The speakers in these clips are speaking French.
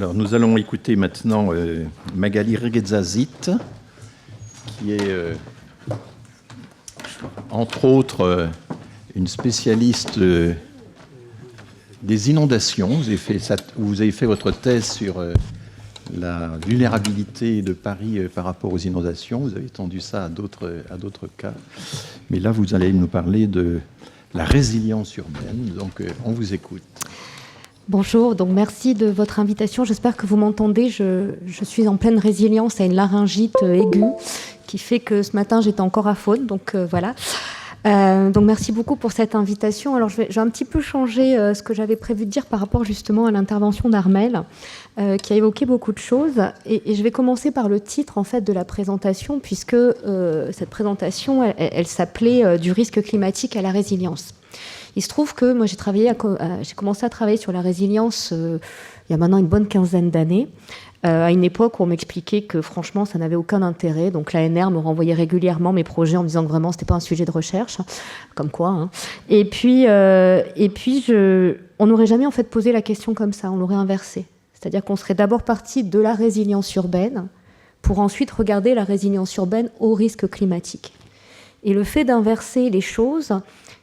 Alors, nous allons écouter maintenant Magali Reguezazit, qui est, entre autres, une spécialiste des inondations. Vous avez fait votre thèse sur la vulnérabilité de Paris par rapport aux inondations. Vous avez étendu ça à d'autres cas. Mais là, vous allez nous parler de la résilience urbaine. Donc, on vous écoute. Bonjour, donc merci de votre invitation. J'espère que vous m'entendez. Je suis en pleine résilience à une laryngite aiguë qui fait que ce matin j'étais encore à faune. Donc voilà. Donc merci beaucoup pour cette invitation. Alors je vais un petit peu changer ce que j'avais prévu de dire par rapport justement à l'intervention d'Armelle qui a évoqué beaucoup de choses. Et je vais commencer par le titre en fait de la présentation puisque cette présentation elle s'appelait du risque climatique à la résilience. Il se trouve que moi j'ai commencé à travailler sur la résilience il y a maintenant une bonne quinzaine d'années, à une époque où on m'expliquait que franchement ça n'avait aucun intérêt. Donc l'ANR me renvoyait régulièrement mes projets en me disant que vraiment c'était pas un sujet de recherche, comme quoi. Hein. Et puis on n'aurait jamais en fait posé la question comme ça, on l'aurait inversé. C'est-à-dire qu'on serait d'abord parti de la résilience urbaine pour ensuite regarder la résilience urbaine au risque climatique. Et le fait d'inverser les choses,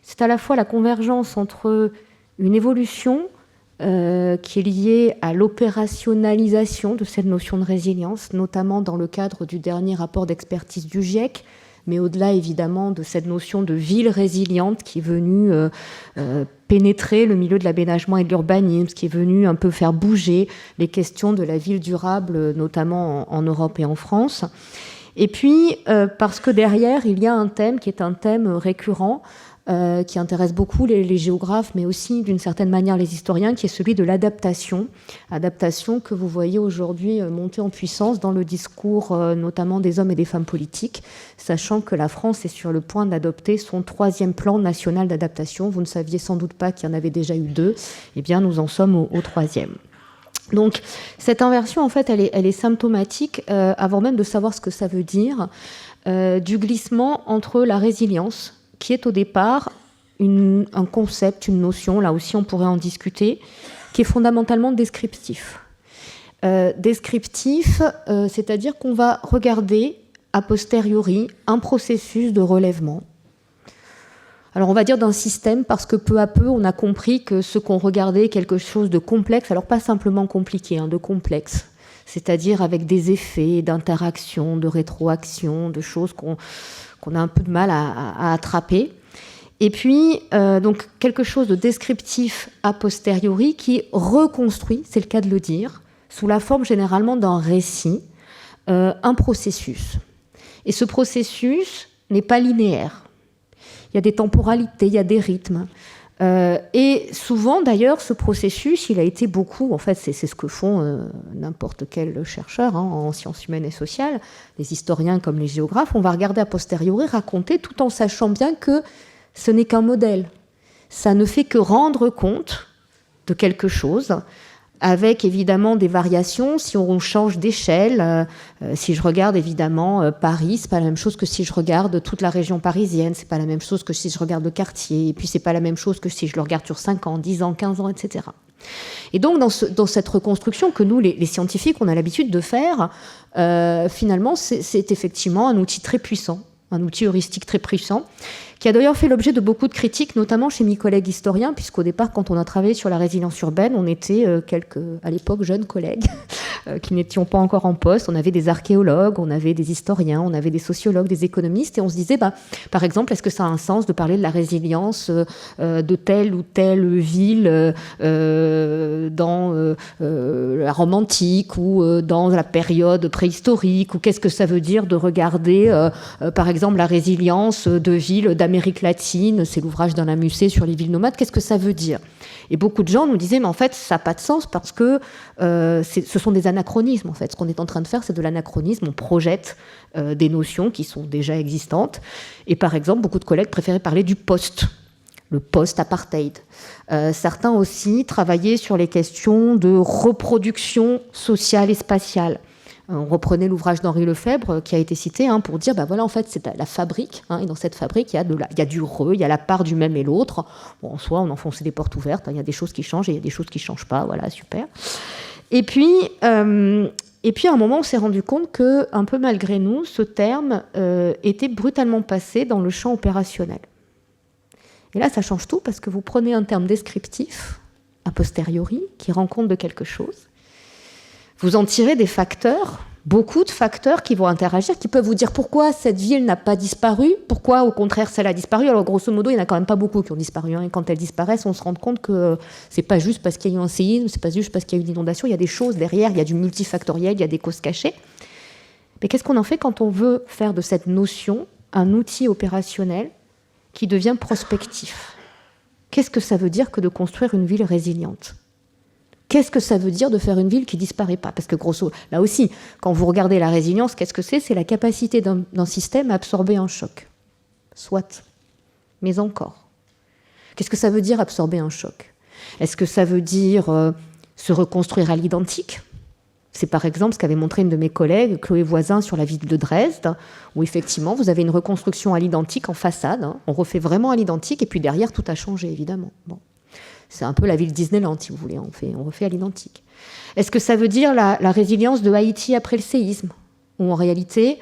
c'est à la fois la convergence entre une évolution qui est liée à l'opérationnalisation de cette notion de résilience, notamment dans le cadre du dernier rapport d'expertise du GIEC, mais au-delà évidemment de cette notion de ville résiliente qui est venue pénétrer le milieu de l'aménagement et de l'urbanisme, qui est venue un peu faire bouger les questions de la ville durable, notamment en Europe et en France. Et puis, parce que derrière, il y a un thème qui est un thème récurrent, qui intéresse beaucoup les géographes, mais aussi d'une certaine manière les historiens, qui est celui de l'adaptation. Adaptation que vous voyez aujourd'hui monter en puissance dans le discours notamment des hommes et des femmes politiques, sachant que la France est sur le point d'adopter son 3e plan national d'adaptation. Vous ne saviez sans doute pas qu'il y en avait déjà eu 2. Eh bien, nous en sommes au 3e. Donc, cette inversion, en fait, elle est symptomatique, avant même de savoir ce que ça veut dire, du glissement entre la résilience, qui est au départ un concept, une notion, là aussi on pourrait en discuter, qui est fondamentalement descriptif. Descriptif, c'est-à-dire qu'on va regarder a posteriori un processus de relèvement. Alors on va dire d'un système parce que peu à peu on a compris que ce qu'on regardait est quelque chose de complexe, alors pas simplement compliqué, de complexe, c'est-à-dire avec des effets d'interaction, de rétroaction, de choses qu'on a un peu de mal à attraper. Et puis, donc, quelque chose de descriptif a posteriori qui reconstruit, c'est le cas de le dire, sous la forme généralement d'un récit, un processus. Et ce processus n'est pas linéaire. Il y a des temporalités, il y a des rythmes. Et souvent, d'ailleurs, ce processus, il a été beaucoup, en fait, c'est ce que font n'importe quel chercheur en sciences humaines et sociales, les historiens comme les géographes, on va regarder a posteriori, raconter, tout en sachant bien que ce n'est qu'un modèle. Ça ne fait que rendre compte de quelque chose, avec évidemment des variations. Si on change d'échelle, si je regarde évidemment Paris, c'est pas la même chose que si je regarde toute la région parisienne, c'est pas la même chose que si je regarde le quartier, et puis c'est pas la même chose que si je le regarde sur 5 ans, 10 ans, 15 ans, etc. Et donc dans cette reconstruction que nous, les scientifiques, on a l'habitude de faire, finalement c'est effectivement un outil très puissant, un outil heuristique très puissant, qui a d'ailleurs fait l'objet de beaucoup de critiques, notamment chez mes collègues historiens, puisqu'au départ, quand on a travaillé sur la résilience urbaine, on était quelques, à l'époque, jeunes collègues qui n'étions pas encore en poste. On avait des archéologues, on avait des historiens, on avait des sociologues, des économistes, et on se disait, par exemple, est-ce que ça a un sens de parler de la résilience de telle ou telle ville dans la Rome antique ou dans la période préhistorique, ou qu'est-ce que ça veut dire de regarder, par exemple, la résilience de villes d'Amérique latine, c'est l'ouvrage d'Alain Musset sur les villes nomades, qu'est-ce que ça veut dire ? Et beaucoup de gens nous disaient, mais en fait, ça n'a pas de sens parce que ce sont des anachronismes. En fait, ce qu'on est en train de faire, c'est de l'anachronisme. On projette des notions qui sont déjà existantes. Et par exemple, beaucoup de collègues préféraient parler du le post-apartheid. Certains aussi travaillaient sur les questions de reproduction sociale et spatiale. On reprenait l'ouvrage d'Henri Lefebvre qui a été cité pour dire, voilà, en fait, c'est la fabrique. Et dans cette fabrique, il y a du il y a la part du même et l'autre. Bon, en soi, on enfonçait des portes ouvertes. Il y a des choses qui changent et il y a des choses qui ne changent pas. Voilà, super. Et puis, à un moment, on s'est rendu compte que, un peu malgré nous, ce terme était brutalement passé dans le champ opérationnel. Et là, ça change tout, parce que vous prenez un terme descriptif, a posteriori, qui rend compte de quelque chose. Vous en tirez des facteurs, beaucoup de facteurs qui vont interagir, qui peuvent vous dire pourquoi cette ville n'a pas disparu, pourquoi au contraire celle a disparu. Alors grosso modo, il n'y en a quand même pas beaucoup qui ont disparu. Hein. Et quand elles disparaissent, on se rend compte que c'est pas juste parce qu'il y a eu un séisme, c'est pas juste parce qu'il y a eu une inondation, il y a des choses derrière, il y a du multifactoriel, il y a des causes cachées. Mais qu'est-ce qu'on en fait quand on veut faire de cette notion un outil opérationnel qui devient prospectif? Qu'est-ce que ça veut dire que de construire une ville résiliente? Qu'est-ce que ça veut dire de faire une ville qui ne disparaît pas? Parce que grosso, là aussi, quand vous regardez la résilience, qu'est-ce que c'est? C'est la capacité d'un système à absorber un choc. Soit. Mais encore. Qu'est-ce que ça veut dire absorber un choc? Est-ce que ça veut dire se reconstruire à l'identique? C'est par exemple ce qu'avait montré une de mes collègues, Chloé Voisin, sur la ville de Dresde, où effectivement, vous avez une reconstruction à l'identique en façade. Hein, on refait vraiment à l'identique, et puis derrière, tout a changé, évidemment. Bon. C'est un peu la ville Disneyland, si vous voulez, on refait à l'identique. Est-ce que ça veut dire la résilience de Haïti après le séisme? Où en réalité,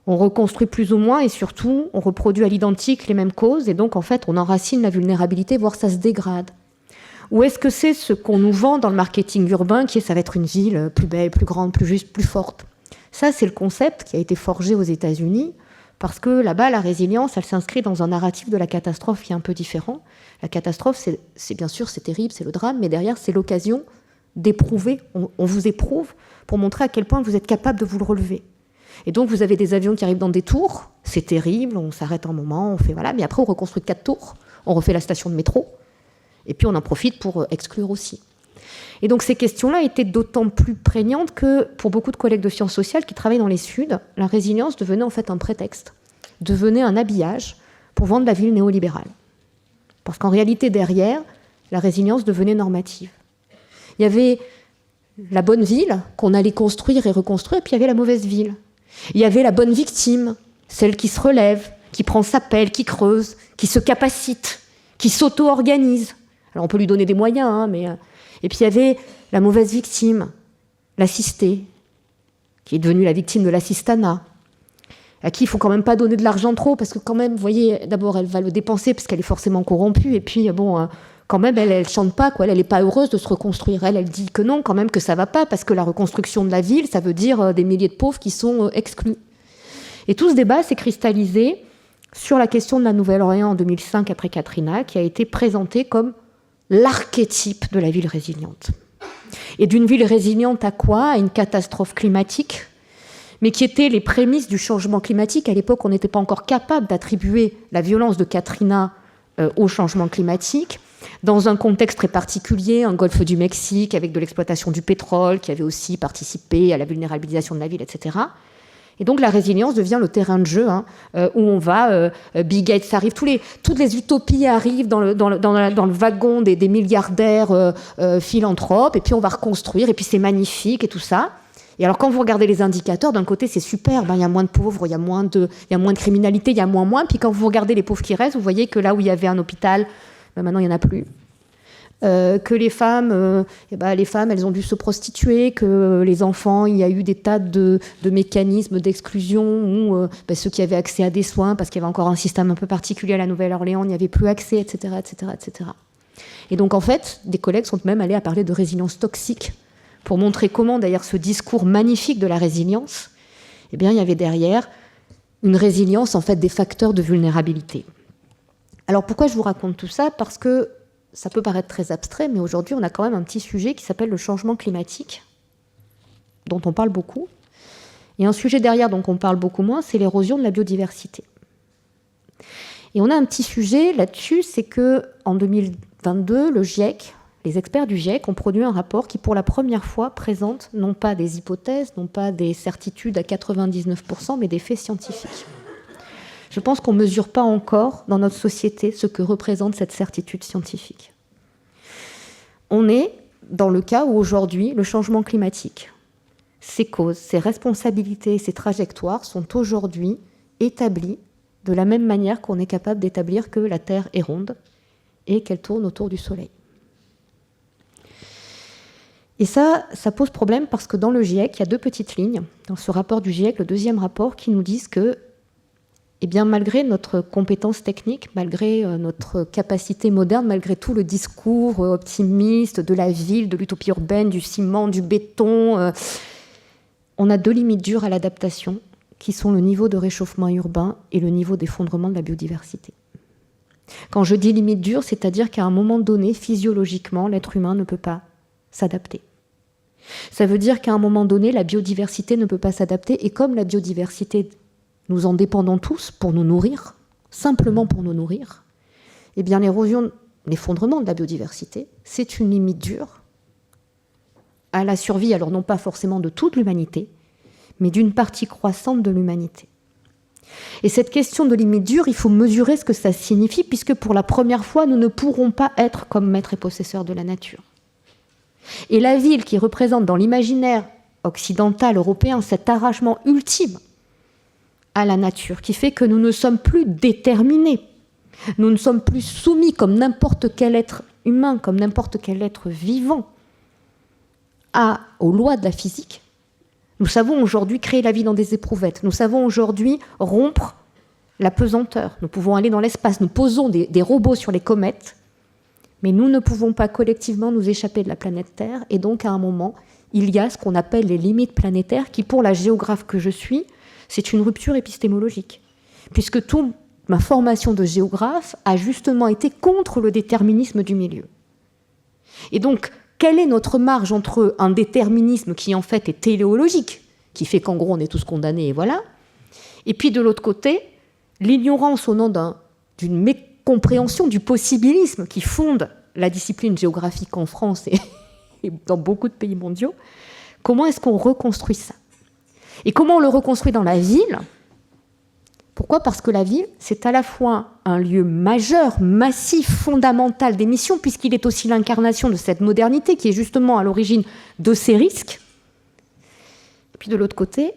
on reconstruit plus ou moins, et surtout, on reproduit à l'identique les mêmes causes, et donc en fait, on enracine la vulnérabilité, voire ça se dégrade. Ou est-ce que c'est ce qu'on nous vend dans le marketing urbain, qui est ça va être une ville plus belle, plus grande, plus juste, plus forte? Ça, c'est le concept qui a été forgé aux États-Unis, parce que là-bas, la résilience, elle s'inscrit dans un narratif de la catastrophe qui est un peu différent. La catastrophe, c'est bien sûr, c'est terrible, c'est le drame, mais derrière, c'est l'occasion d'éprouver. On vous éprouve pour montrer à quel point vous êtes capable de vous le relever. Et donc, vous avez des avions qui arrivent dans des tours, c'est terrible, on s'arrête un moment, on fait voilà, mais après, on reconstruit 4 tours, on refait la station de métro, et puis on en profite pour exclure aussi. Et donc, ces questions-là étaient d'autant plus prégnantes que, pour beaucoup de collègues de sciences sociales qui travaillent dans les Suds, la résilience devenait en fait un prétexte, devenait un habillage pour vendre la ville néolibérale. Parce qu'en réalité, derrière, la résilience devenait normative. Il y avait la bonne ville qu'on allait construire et reconstruire, et puis il y avait la mauvaise ville. Il y avait la bonne victime, celle qui se relève, qui prend sa pelle, qui creuse, qui se capacite, qui s'auto-organise. Alors on peut lui donner des moyens, hein, mais... Et puis il y avait la mauvaise victime, l'assistée, qui est devenue la victime de l'assistanat, à qui il ne faut quand même pas donner de l'argent trop, parce que quand même, vous voyez, d'abord elle va le dépenser parce qu'elle est forcément corrompue, et puis bon, quand même, elle ne chante pas, quoi, elle n'est pas heureuse de se reconstruire. Elle dit que non, quand même, que ça ne va pas, parce que la reconstruction de la ville, ça veut dire des milliers de pauvres qui sont exclus. Et tout ce débat s'est cristallisé sur la question de la Nouvelle-Orléans en 2005, après Katrina, qui a été présentée comme l'archétype de la ville résiliente. Et d'une ville résiliente à quoi? À une catastrophe climatique, mais qui étaient les prémices du changement climatique. À l'époque, on n'était pas encore capable d'attribuer la violence de Katrina au changement climatique, dans un contexte très particulier, un golfe du Mexique, avec de l'exploitation du pétrole, qui avait aussi participé à la vulnérabilisation de la ville, etc. Et donc la résilience devient le terrain de jeu, hein, où on va, Bill Gates arrive, toutes les utopies arrivent dans le wagon des milliardaires philanthropes, et puis on va reconstruire, et puis c'est magnifique et tout ça. Et alors quand vous regardez les indicateurs, d'un côté c'est super, il y a moins de pauvres, il y a moins de criminalité, il y a moins, puis quand vous regardez les pauvres qui restent, vous voyez que là où il y avait un hôpital, maintenant il n'y en a plus. Que les femmes, elles ont dû se prostituer, que les enfants, il y a eu des tas de mécanismes d'exclusion où ceux qui avaient accès à des soins, parce qu'il y avait encore un système un peu particulier à la Nouvelle-Orléans, n'y avaient plus accès, etc., etc., etc. Et donc en fait, des collègues sont même allés à parler de résilience toxique pour montrer comment, d'ailleurs, ce discours magnifique de la résilience, eh bien, il y avait derrière une résilience en fait des facteurs de vulnérabilité. Alors pourquoi je vous raconte tout ça? Parce que ça peut paraître très abstrait, mais aujourd'hui, on a quand même un petit sujet qui s'appelle le changement climatique, dont on parle beaucoup. Et un sujet derrière dont on parle beaucoup moins, c'est l'érosion de la biodiversité. Et on a un petit sujet là-dessus, c'est qu'en 2022, le GIEC, les experts du GIEC ont produit un rapport qui, pour la première fois, présente non pas des hypothèses, non pas des certitudes à 99%, mais des faits scientifiques. Je pense qu'on ne mesure pas encore dans notre société ce que représente cette certitude scientifique. On est dans le cas où aujourd'hui, le changement climatique, ses causes, ses responsabilités, ses trajectoires sont aujourd'hui établies de la même manière qu'on est capable d'établir que la Terre est ronde et qu'elle tourne autour du Soleil. Et ça pose problème parce que dans le GIEC, il y a 2 petites lignes, dans ce rapport du GIEC, le 2e rapport, qui nous disent que, eh bien, malgré notre compétence technique, malgré notre capacité moderne, malgré tout le discours optimiste de la ville, de l'utopie urbaine, du ciment, du béton, on a 2 limites dures à l'adaptation, qui sont le niveau de réchauffement urbain et le niveau d'effondrement de la biodiversité. Quand je dis limite dure, c'est-à-dire qu'à un moment donné, physiologiquement, l'être humain ne peut pas s'adapter. Ça veut dire qu'à un moment donné, la biodiversité ne peut pas s'adapter, et comme la biodiversité, nous en dépendons tous pour nous nourrir, simplement pour nous nourrir, eh bien l'érosion, l'effondrement de la biodiversité, c'est une limite dure à la survie, alors non pas forcément de toute l'humanité, mais d'une partie croissante de l'humanité. Et cette question de limite dure, il faut mesurer ce que ça signifie, puisque pour la première fois, nous ne pourrons pas être comme maîtres et possesseurs de la nature. Et la ville qui représente dans l'imaginaire occidental, européen, cet arrachement ultime à la nature, qui fait que nous ne sommes plus déterminés, nous ne sommes plus soumis comme n'importe quel être humain, comme n'importe quel être vivant, aux lois de la physique. Nous savons aujourd'hui créer la vie dans des éprouvettes, nous savons aujourd'hui rompre la pesanteur, nous pouvons aller dans l'espace, nous posons des robots sur les comètes, mais nous ne pouvons pas collectivement nous échapper de la planète Terre, et donc à un moment, il y a ce qu'on appelle les limites planétaires, qui pour la géographe que je suis, c'est une rupture épistémologique, puisque toute ma formation de géographe a justement été contre le déterminisme du milieu. Et donc, quelle est notre marge entre un déterminisme qui en fait est téléologique, qui fait qu'en gros on est tous condamnés et voilà, et puis de l'autre côté, l'ignorance au nom d'une mécompréhension du possibilisme qui fonde la discipline géographique en France et dans beaucoup de pays mondiaux. Comment est-ce qu'on reconstruit ça ? Et comment on le reconstruit dans la ville ? Pourquoi ? Parce que la ville, c'est à la fois un lieu majeur, massif, fondamental d'émission, puisqu'il est aussi l'incarnation de cette modernité qui est justement à l'origine de ces risques. Et puis de l'autre côté,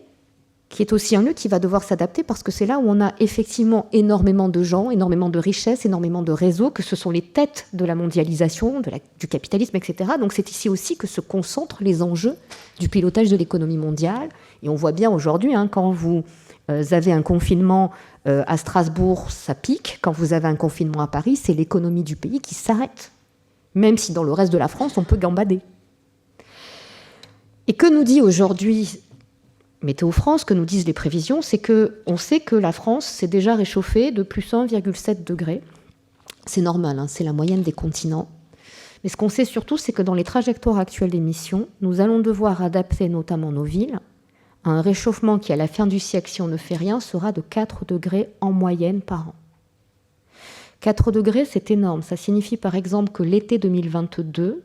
qui est aussi un lieu qui va devoir s'adapter, parce que c'est là où on a effectivement énormément de gens, énormément de richesses, énormément de réseaux, que ce sont les têtes de la mondialisation, du capitalisme, etc. Donc c'est ici aussi que se concentrent les enjeux du pilotage de l'économie mondiale. Et on voit bien aujourd'hui, quand vous avez un confinement à Strasbourg, ça pique. Quand vous avez un confinement à Paris, c'est l'économie du pays qui s'arrête. Même si dans le reste de la France, on peut gambader. Et que nous dit aujourd'hui Météo France, que nous disent les prévisions, c'est qu'on sait que la France s'est déjà réchauffée de plus 1,7 degrés. C'est normal, c'est la moyenne des continents. Mais ce qu'on sait surtout, c'est que dans les trajectoires actuelles d'émissions, nous allons devoir adapter notamment nos villes à un réchauffement qui, à la fin du siècle, si on ne fait rien, sera de 4 degrés en moyenne par an. 4 degrés, c'est énorme. Ça signifie par exemple que l'été 2022,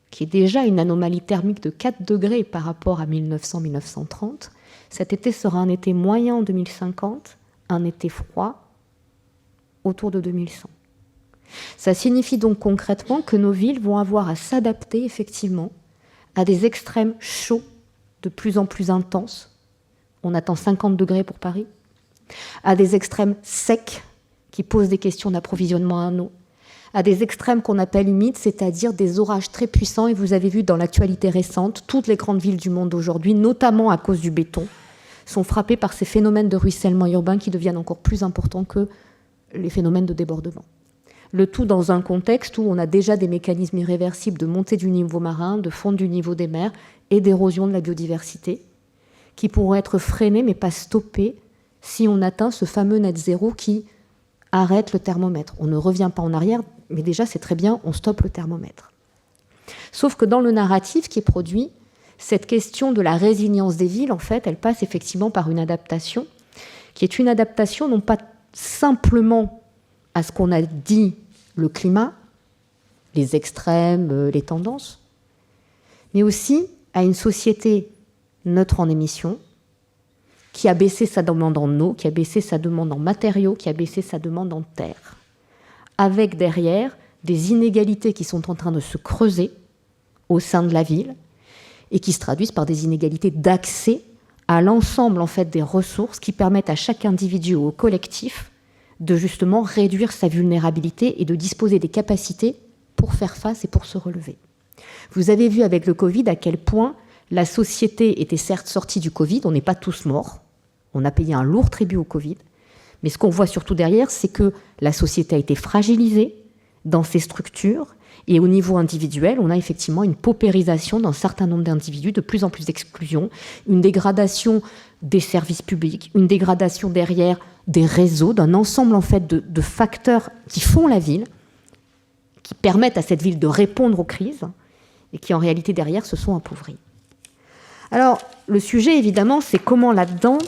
qui est déjà une anomalie thermique de 4 degrés par rapport à 1900-1930, cet été sera un été moyen en 2050, un été froid autour de 2100. Ça signifie donc concrètement que nos villes vont avoir à s'adapter effectivement à des extrêmes chauds de plus en plus intenses. On attend 50 degrés pour Paris. À des extrêmes secs qui posent des questions d'approvisionnement en eau. À des extrêmes qu'on appelle humides, c'est-à-dire des orages très puissants. Et vous avez vu dans l'actualité récente, toutes les grandes villes du monde aujourd'hui, notamment à cause du béton, sont frappées par ces phénomènes de ruissellement urbain qui deviennent encore plus importants que les phénomènes de débordement. Le tout dans un contexte où on a déjà des mécanismes irréversibles de montée du niveau marin, de fonte du niveau des mers et d'érosion de la biodiversité, qui pourront être freinés mais pas stoppés si on atteint ce fameux net zéro qui arrête le thermomètre. On ne revient pas en arrière, mais déjà c'est très bien, on stoppe le thermomètre. Sauf que dans le narratif qui est produit, cette question de la résilience des villes, en fait, elle passe effectivement par une adaptation, qui est une adaptation non pas simplement à ce qu'on a dit le climat, les extrêmes, les tendances, mais aussi à une société neutre en émissions, qui a baissé sa demande en eau, qui a baissé sa demande en matériaux, qui a baissé sa demande en terre, avec derrière des inégalités qui sont en train de se creuser au sein de la ville et qui se traduisent par des inégalités d'accès à l'ensemble en fait, des ressources qui permettent à chaque individu ou au collectif de justement réduire sa vulnérabilité et de disposer des capacités pour faire face et pour se relever. Vous avez vu avec le Covid à quel point la société était certes sortie du Covid, on n'est pas tous morts, on a payé un lourd tribut au Covid, mais ce qu'on voit surtout derrière, c'est que la société a été fragilisée dans ses structures, et au niveau individuel, on a effectivement une paupérisation d'un certain nombre d'individus, de plus en plus d'exclusion, une dégradation des services publics, une dégradation derrière des réseaux, d'un ensemble en fait de facteurs qui font la ville, qui permettent à cette ville de répondre aux crises, et qui en réalité derrière se sont appauvris. Alors, le sujet évidemment, c'est comment là-dedans,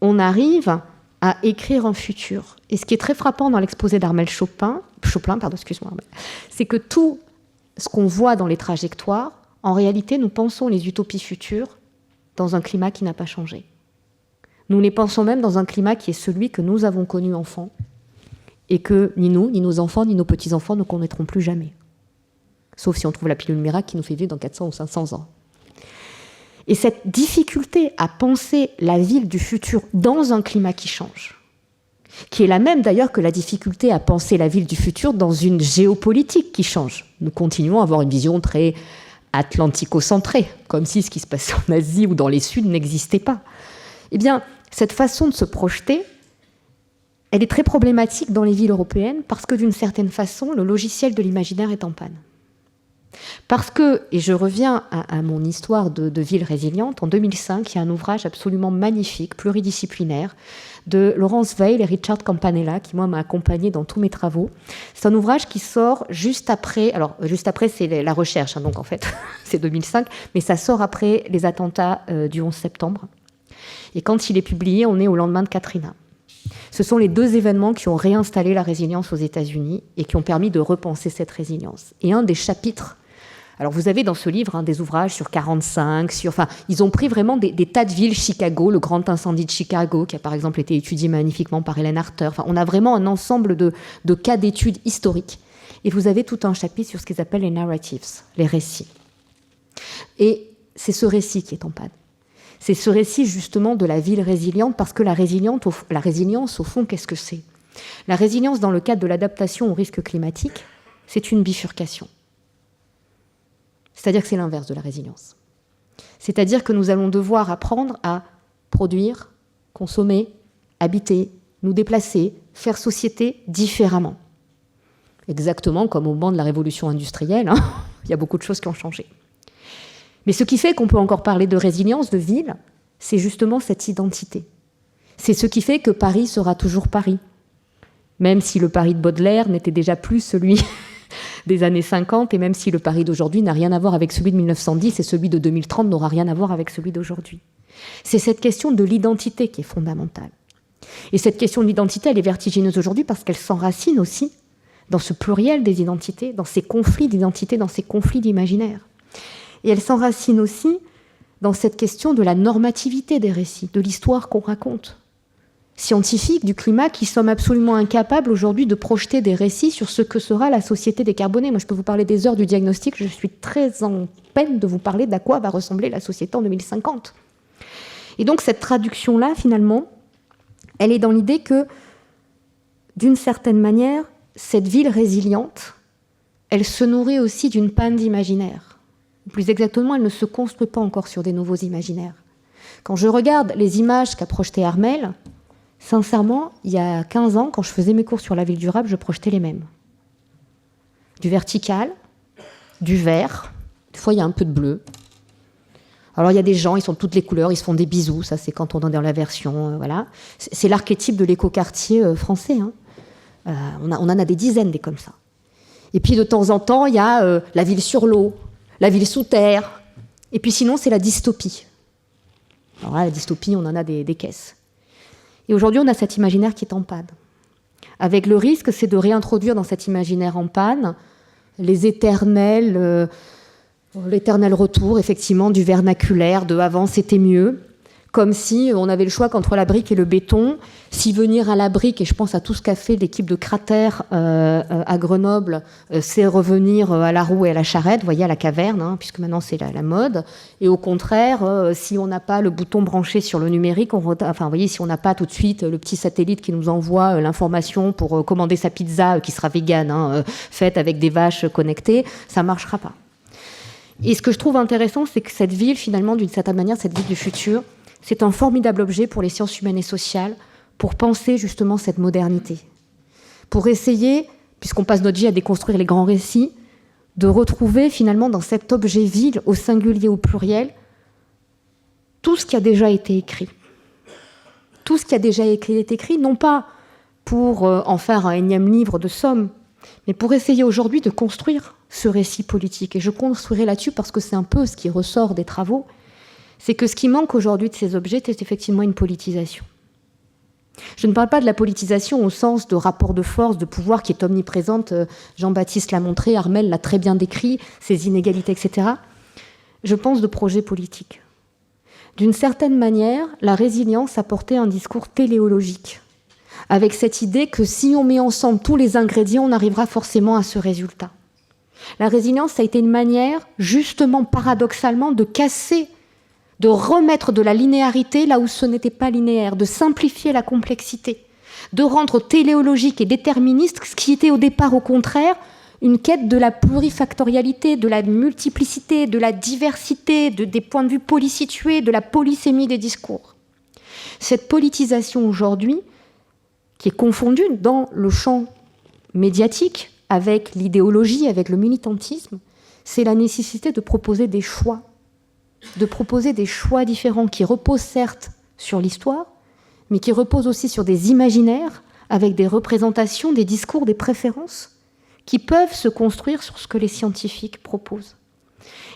on arrive à écrire un futur. Et ce qui est très frappant dans l'exposé d'Armel Chopin, c'est que tout ce qu'on voit dans les trajectoires, en réalité, nous pensons les utopies futures dans un climat qui n'a pas changé. Nous les pensons même dans un climat qui est celui que nous avons connu enfant et que ni nous, ni nos enfants, ni nos petits-enfants ne connaîtront plus jamais. Sauf si on trouve la pilule miracle qui nous fait vivre dans 400 ou 500 ans. Et cette difficulté à penser la ville du futur dans un climat qui change, qui est la même d'ailleurs que la difficulté à penser la ville du futur dans une géopolitique qui change. Nous continuons à avoir une vision très atlantico-centrée, comme si ce qui se passait en Asie ou dans les Suds n'existait pas. Eh bien, cette façon de se projeter, elle est très problématique dans les villes européennes parce que d'une certaine façon, le logiciel de l'imaginaire est en panne. Parce que, et je reviens à mon histoire de ville résiliente, en 2005, il y a un ouvrage absolument magnifique, pluridisciplinaire, de Laurence Weil et Richard Campanella, qui moi m'a accompagné dans tous mes travaux. C'est un ouvrage qui sort juste après, alors juste après c'est la recherche, hein, donc en fait c'est 2005, mais ça sort après les attentats du 11 septembre. Et quand il est publié, on est au lendemain de Katrina. Ce sont les deux événements qui ont réinstallé la résilience aux États-Unis et qui ont permis de repenser cette résilience. Et un des chapitres, alors vous avez dans ce livre des ouvrages sur 45, ils ont pris vraiment des tas de villes, Chicago, le grand incendie de Chicago, qui a par exemple été étudié magnifiquement par Hélène Harter. Enfin, on a vraiment un ensemble de cas d'études historiques. Et vous avez tout un chapitre sur ce qu'ils appellent les narratives, les récits. Et c'est ce récit qui est en panne. C'est ce récit justement de la ville résiliente, parce que la résilience, au fond, qu'est-ce que c'est ? La résilience, dans le cadre de l'adaptation au risque climatique, c'est une bifurcation. C'est-à-dire que c'est l'inverse de la résilience. C'est-à-dire que nous allons devoir apprendre à produire, consommer, habiter, nous déplacer, faire société différemment. Exactement comme au moment de la révolution industrielle, hein. Il y a beaucoup de choses qui ont changé. Mais ce qui fait qu'on peut encore parler de résilience, de ville, c'est justement cette identité. C'est ce qui fait que Paris sera toujours Paris. Même si le Paris de Baudelaire n'était déjà plus celui des années 50, et même si le Paris d'aujourd'hui n'a rien à voir avec celui de 1910, et celui de 2030 n'aura rien à voir avec celui d'aujourd'hui. C'est cette question de l'identité qui est fondamentale. Et cette question de l'identité, elle est vertigineuse aujourd'hui parce qu'elle s'enracine aussi dans ce pluriel des identités, dans ces conflits d'identité, dans ces conflits d'imaginaire. Et elle s'enracine aussi dans cette question de la normativité des récits, de l'histoire qu'on raconte. Scientifiques du climat qui sommes absolument incapables aujourd'hui de projeter des récits sur ce que sera la société décarbonée. Moi, je peux vous parler des heures du diagnostic, je suis très en peine de vous parler d'à quoi va ressembler la société en 2050. Et donc, cette traduction-là, finalement, elle est dans l'idée que, d'une certaine manière, cette ville résiliente, elle se nourrit aussi d'une panne d'imaginaire. Plus exactement, elle ne se construit pas encore sur des nouveaux imaginaires. Quand je regarde les images qu'a projetées Armel, sincèrement, il y a 15 ans, quand je faisais mes cours sur la ville durable, je projetais les mêmes. Du vertical, du vert, des fois il y a un peu de bleu. Alors il y a des gens, ils sont de toutes les couleurs, ils se font des bisous, ça c'est quand on est dans la version, voilà. C'est l'archétype de l'écoquartier français, hein. On en a des dizaines des comme ça. Et puis de temps en temps, il y a la ville sur l'eau, la ville sous terre, et puis sinon c'est la dystopie. Alors là, la dystopie, on en a des caisses. Et aujourd'hui, on a cet imaginaire qui est en panne. Avec le risque, c'est de réintroduire dans cet imaginaire en panne l'éternel retour, effectivement, du vernaculaire, de avant c'était mieux, comme si on avait le choix qu'entre la brique et le béton. Si venir à la brique, et je pense à tout ce qu'a fait l'équipe de Cratère à Grenoble, c'est revenir à la roue et à la charrette, vous voyez, à la caverne, hein, puisque maintenant c'est la mode. Et au contraire, si on n'a pas le bouton branché sur le numérique, vous voyez, si on n'a pas tout de suite le petit satellite qui nous envoie l'information pour commander sa pizza qui sera végane, hein, faite avec des vaches connectées, ça ne marchera pas. Et ce que je trouve intéressant, c'est que cette ville, finalement, d'une certaine manière, cette ville du futur, c'est un formidable objet pour les sciences humaines et sociales, pour penser justement cette modernité. Pour essayer, puisqu'on passe notre vie à déconstruire les grands récits, de retrouver finalement dans cet objet ville, au singulier, au pluriel, tout ce qui a déjà été écrit. Tout ce qui a déjà été écrit, non pas pour en faire un énième livre de somme, mais pour essayer aujourd'hui de construire ce récit politique. Et je construirai là-dessus parce que c'est un peu ce qui ressort des travaux, c'est que ce qui manque aujourd'hui de ces objets, c'est effectivement une politisation. Je ne parle pas de la politisation au sens de rapport de force, de pouvoir qui est omniprésente. Jean-Baptiste l'a montré, Armelle l'a très bien décrit, ces inégalités, etc. Je pense de projet politique. D'une certaine manière, la résilience a porté un discours téléologique, avec cette idée que si on met ensemble tous les ingrédients, on arrivera forcément à ce résultat. La résilience, ça a été une manière, justement, paradoxalement, de casser, de remettre de la linéarité là où ce n'était pas linéaire, de simplifier la complexité, de rendre téléologique et déterministe ce qui était au départ, au contraire, une quête de la plurifactorialité, de la multiplicité, de la diversité, des points de vue polysitués, de la polysémie des discours. Cette politisation aujourd'hui, qui est confondue dans le champ médiatique avec l'idéologie, avec le militantisme, c'est la nécessité de proposer des choix différents qui reposent certes sur l'histoire, mais qui reposent aussi sur des imaginaires, avec des représentations, des discours, des préférences, qui peuvent se construire sur ce que les scientifiques proposent.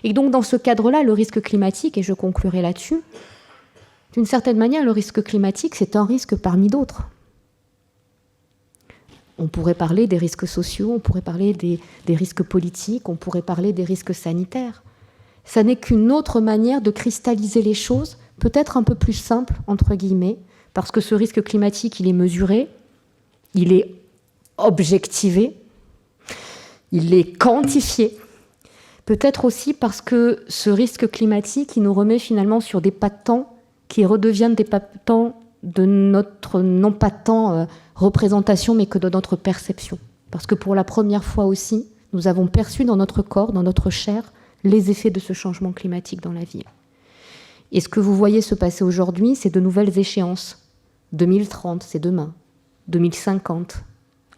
Et donc dans ce cadre-là, le risque climatique, et je conclurai là-dessus, d'une certaine manière, le risque climatique, c'est un risque parmi d'autres. On pourrait parler des risques sociaux, on pourrait parler des risques politiques, on pourrait parler des risques sanitaires. Ça n'est qu'une autre manière de cristalliser les choses, peut-être un peu plus simple, entre guillemets, parce que ce risque climatique, il est mesuré, il est objectivé, il est quantifié. Peut-être aussi parce que ce risque climatique, il nous remet finalement sur des pas de temps qui redeviennent des pas de temps de notre, non pas tant représentation, mais que de notre perception. Parce que pour la première fois aussi, nous avons perçu dans notre corps, dans notre chair, les effets de ce changement climatique dans la ville. Et ce que vous voyez se passer aujourd'hui, c'est de nouvelles échéances. 2030, c'est demain. 2050,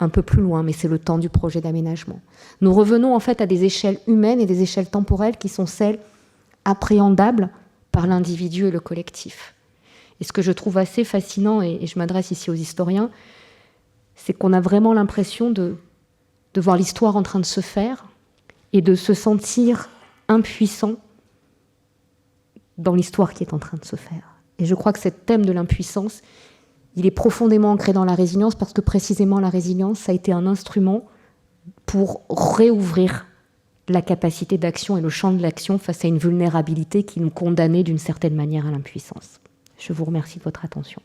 un peu plus loin, mais c'est le temps du projet d'aménagement. Nous revenons en fait à des échelles humaines et des échelles temporelles qui sont celles appréhendables par l'individu et le collectif. Et ce que je trouve assez fascinant, et je m'adresse ici aux historiens, c'est qu'on a vraiment l'impression de voir l'histoire en train de se faire et de se sentir impuissant dans l'histoire qui est en train de se faire. Et je crois que ce thème de l'impuissance, il est profondément ancré dans la résilience parce que précisément la résilience, ça a été un instrument pour réouvrir la capacité d'action et le champ de l'action face à une vulnérabilité qui nous condamnait d'une certaine manière à l'impuissance. Je vous remercie de votre attention.